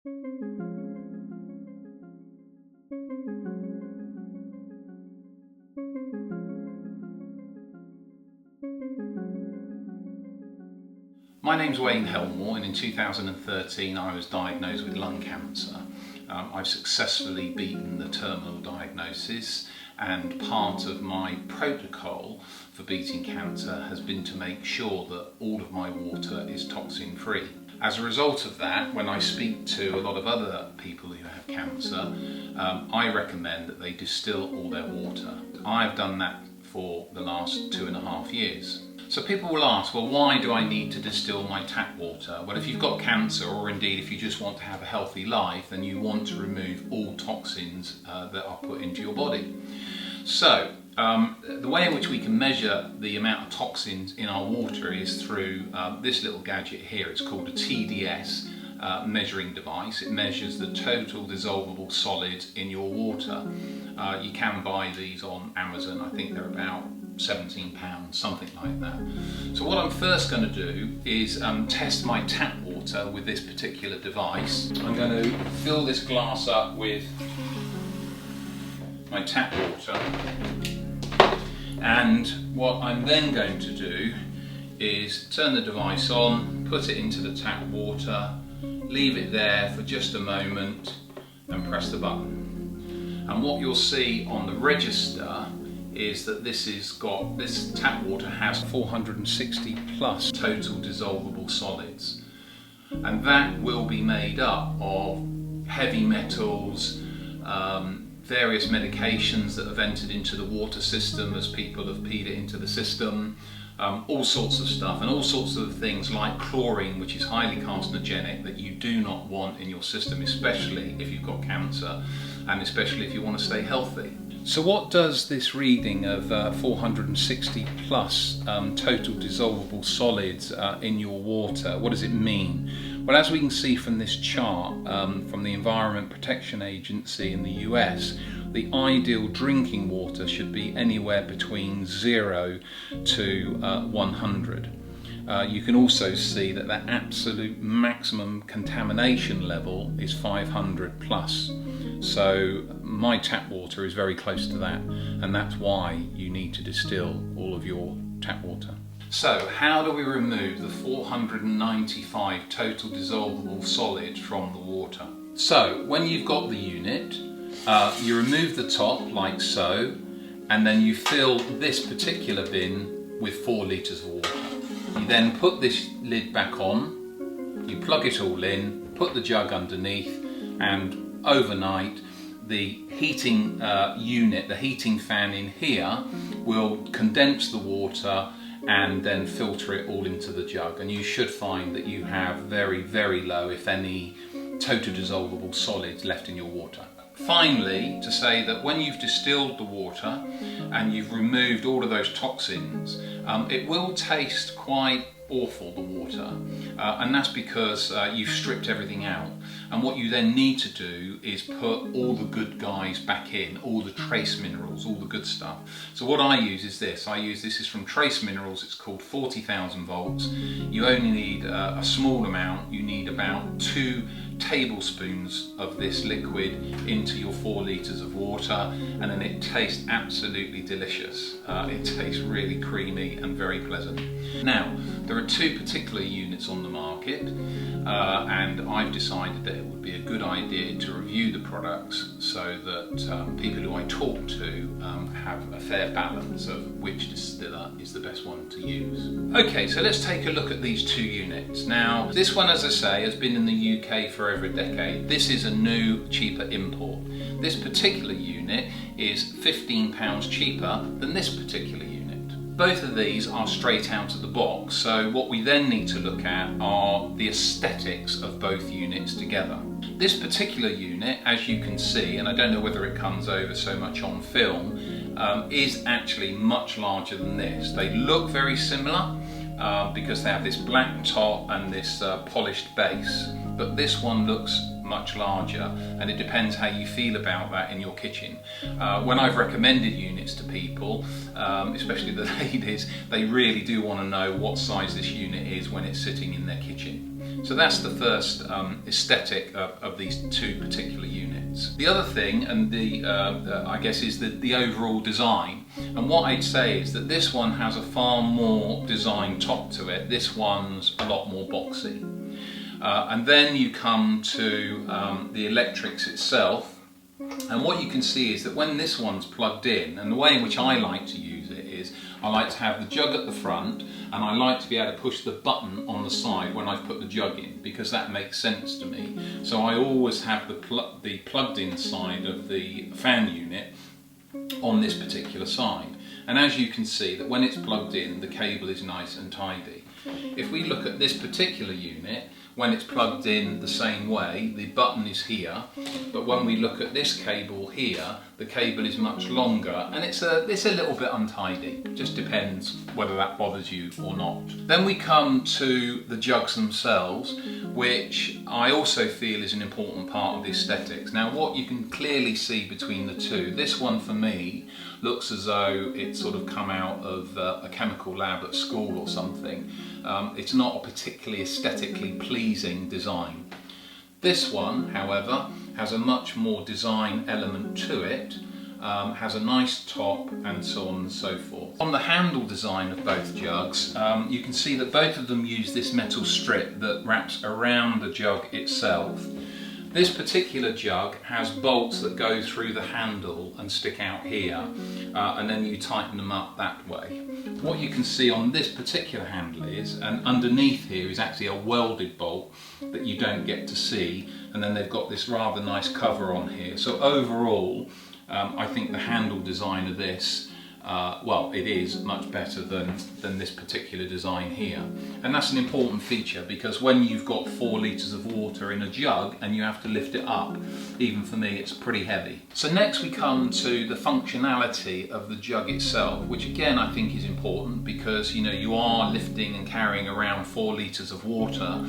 My name's Wayne Helmore, and in 2013 I was diagnosed with lung cancer. I've successfully beaten the terminal diagnosis, and part of my protocol for beating cancer has been to make sure that all of my water is toxin free. As a result of that, when I speak to a lot of other people who have cancer, I recommend that they distill all their water. I've done that for the last 2.5 years. So people will ask, well, why do I need to distill my tap water? Well, if you've got cancer, or indeed if you just want to have a healthy life, then you want to remove all toxins that are put into your body. So the way in which we can measure the amount of toxins in our water is through this little gadget here. It's called a TDS measuring device. It measures the total dissolvable solids in your water. You can buy these on Amazon. I think they're about £17, something like that. So what I'm first going to do is test my tap water with this particular device. I'm going to fill this glass up with my tap water, and what I'm then going to do is turn the device on, put it into the tap water, leave it there for just a moment and press the button. And what you'll see on the register is that this tap water has 460 plus total dissolvable solids, and that will be made up of heavy metals, various medications that have entered into the water system as people have peed it into the system, all sorts of stuff, and all sorts of things like chlorine, which is highly carcinogenic, that you do not want in your system, especially if you've got cancer and especially if you want to stay healthy. So what does this reading of 460 plus total dissolvable solids in your water, what does it mean? Well, as we can see from this chart from the Environment Protection Agency in the US, the ideal drinking water should be anywhere between 0 to 100. You can also see that the absolute maximum contamination level is 500 plus. So my tap water is very close to that, and that's why you need to distill all of your tap water. So how do we remove the 495 total dissolvable solids from the water? So when you've got the unit, you remove the top like so, and then you fill this particular bin with 4 litres of water. You then put this lid back on, you plug it all in, put the jug underneath, and overnight the heating unit, the heating fan in here, will condense the water and then filter it all into the jug, and you should find that you have very, very low, if any, total dissolvable solids left in your water. Finally, to say that when you've distilled the water and you've removed all of those toxins, it will taste quite awful, the water, and that's because you've stripped everything out. And what you then need to do is put all the good guys back in, all the trace minerals, all the good stuff. So what I use is this. This is from Trace Minerals. It's called 40,000 volts. You only need a small amount. You need about 2 tablespoons of this liquid into your 4 litres of water, and then it tastes absolutely delicious. It tastes really creamy and very pleasant. Now, there are 2 particular units on the market, and I've decided that it would be a good idea to review the products so that people who I talk to have a fair balance of which distiller is the best one to use. Okay, so let's take a look at these 2 units. Now, this one, as I say, has been in the UK for over a decade. This is a new, cheaper import. This particular unit is £15 cheaper than this particular unit. Both of these are straight out of the box, so what we then need to look at are the aesthetics of both units together. This particular unit, as you can see, and I don't know whether it comes over so much on film, is actually much larger than this. They look very similar because they have this black top and this polished base, but this one looks much larger, and it depends how you feel about that in your kitchen. When I've recommended units to people, especially the ladies, they really do want to know what size this unit is when it's sitting in their kitchen. So that's the first aesthetic of these two particular units. The other thing, and I guess, is the overall design. And what I'd say is that this one has a far more design top to it. This one's a lot more boxy. And then you come to the electrics itself. And what you can see is that when this one's plugged in, and the way in which I like to use it is, I like to have the jug at the front, and I like to be able to push the button on the side when I've put the jug in, because that makes sense to me. So I always have the plugged in side of the fan unit on this particular side. And as you can see, that when it's plugged in, the cable is nice and tidy. If we look at this particular unit, when it's plugged in the same way, the button is here, but when we look at this cable here, the cable is much longer, and it's a little bit untidy. It just depends whether that bothers you or not. Then we come to the jugs themselves, which I also feel is an important part of the aesthetics. Now, what you can clearly see between the two, this one for me looks as though it's sort of come out of a chemical lab at school or something. It's not a particularly aesthetically pleasing design. This one, however, has a much more design element to it, has a nice top, and so on and so forth. On the handle design of both jugs, you can see that both of them use this metal strip that wraps around the jug itself. This particular jug has bolts that go through the handle and stick out here, and then you tighten them up that way. What you can see on this particular handle is, and underneath here is actually a welded bolt that you don't get to see, and then they've got this rather nice cover on here. So overall, I think the handle design of this, well, it is much better than this particular design here. And that's an important feature, because when you've got 4 litres of water in a jug and you have to lift it up, even for me, it's pretty heavy. So next we come to the functionality of the jug itself, which again I think is important, because you are lifting and carrying around 4 litres of water,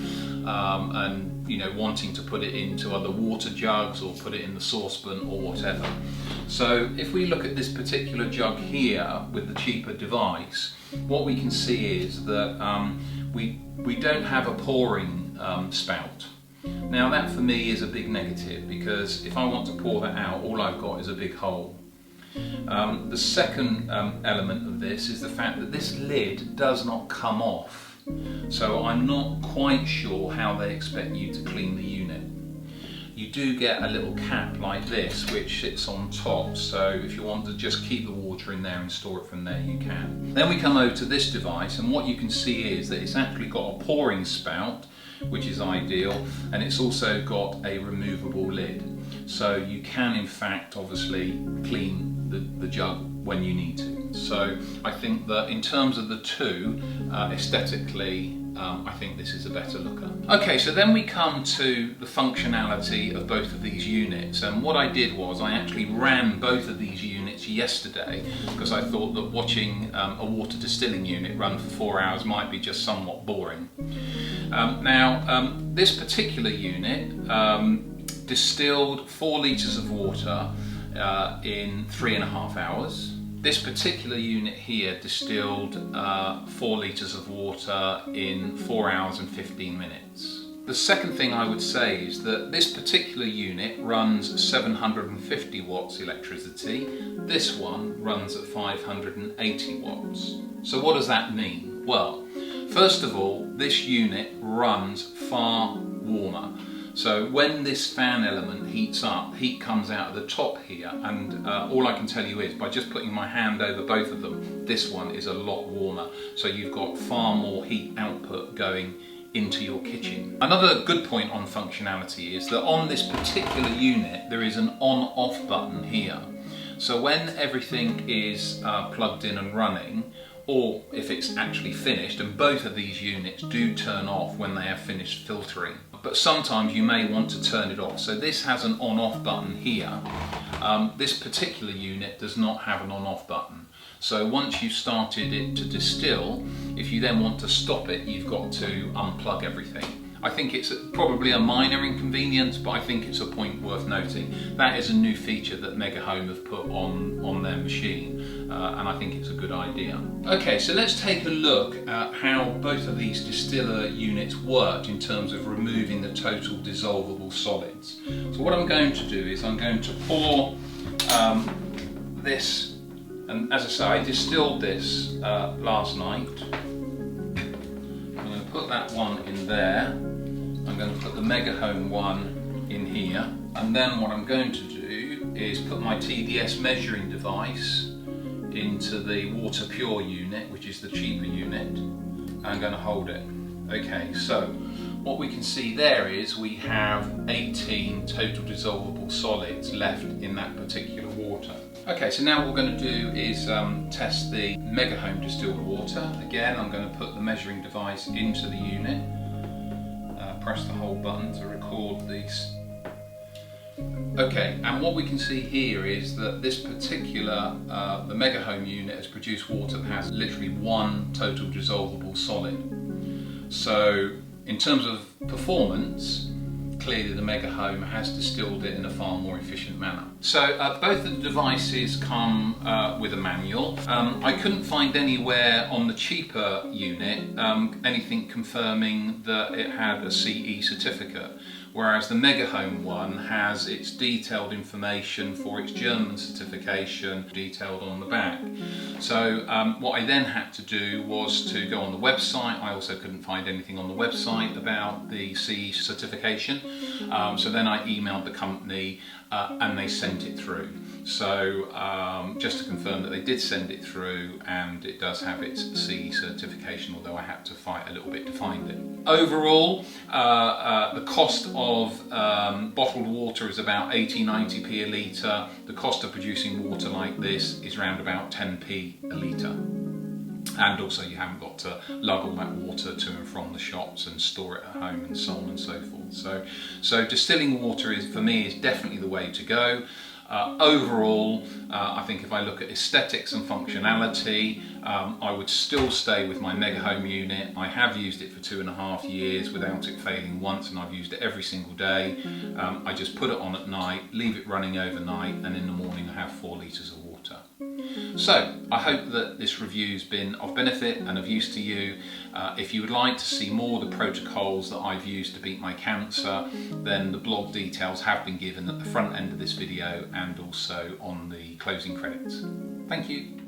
and wanting to put it into other water jugs or put it in the saucepan or whatever. So if we look at this particular jug here with the cheaper device, what we can see is that we don't have a pouring spout. Now that for me is a big negative, because if I want to pour that out, all I've got is a big hole. The second element of this is the fact that this lid does not come off. So I'm not quite sure how they expect you to clean the unit. You do get a little cap like this which sits on top, so if you want to just keep the water in there and store it from there, you can. Then we come over to this device, and what you can see is that it's actually got a pouring spout, which is ideal, and it's also got a removable lid. So you can in fact obviously clean the jug when you need to. So I think that in terms of the two, aesthetically, I think this is a better looker. Okay, so then we come to the functionality of both of these units, and what I did was I actually ran both of these units yesterday, because I thought that watching a water distilling unit run for 4 hours might be just somewhat boring. This particular unit distilled 4 litres of water in 3.5 hours. This particular unit here distilled 4 litres of water in 4 hours and 15 minutes. The second thing I would say is that this particular unit runs 750 watts electricity. This one runs at 580 watts. So what does that mean? Well, first of all, this unit runs far warmer. So when this fan element heats up, heat comes out of the top here, and all I can tell you is by just putting my hand over both of them, this one is a lot warmer. So you've got far more heat output going into your kitchen. Another good point on functionality is that on this particular unit there is an on-off button here. So when everything is plugged in and running, or if it's actually finished, and both of these units do turn off when they have finished filtering, but sometimes you may want to turn it off. So this has an on-off button here. This particular unit does not have an on-off button. So once you've started it to distill, if you then want to stop it, you've got to unplug everything. I think it's probably a minor inconvenience, but I think it's a point worth noting. That is a new feature that Megahome have put on their machine, and I think it's a good idea. Okay, so let's take a look at how both of these distiller units worked in terms of removing the total dissolvable solids. So what I'm going to do is I'm going to pour this, and as I say, I distilled this last night. I'm going to put that one in there. I'm going to put the Megahome one in here, and then what I'm going to do is put my TDS measuring device into the Waterpure unit, which is the cheaper unit. I'm going to hold it. Okay, so what we can see there is we have 18 total dissolvable solids left in that particular water. Okay, so now what we're going to do is test the Megahome distilled water. Again, I'm going to put the measuring device into the unit, press the hold button to record these. Okay, and what we can see here is that this particular, the Megahome unit has produced water that has literally one total dissolvable solid. So in terms of performance, clearly the Megahome has distilled it in a far more efficient manner. So both of the devices come with a manual. I couldn't find anywhere on the cheaper unit anything confirming that it had a CE certificate, whereas the Megahome one has its detailed information for its German certification detailed on the back. So what I then had to do was to go on the website. I also couldn't find anything on the website about the CE certification. So then I emailed the company and they sent it through. So just to confirm that they did send it through, and it does have its CE certification, although I had to fight a little bit to find it. Overall, the cost of bottled water is about 80–90p a litre. The cost of producing water like this is around about 10p a litre. And also you haven't got to lug all that water to and from the shops and store it at home and so on and so forth. So distilling water is, for me, is definitely the way to go. Overall, I think if I look at aesthetics and functionality, I would still stay with my Megahome unit. I have used it for 2.5 years without it failing once, and I've used it every single day. I just put it on at night, leave it running overnight, and in the morning I have 4 litres of water. So I hope that this review's been of benefit and of use to you. If you would like to see more of the protocols that I've used to beat my cancer, then the blog details have been given at the front end of this video and also on the closing credits. Thank you.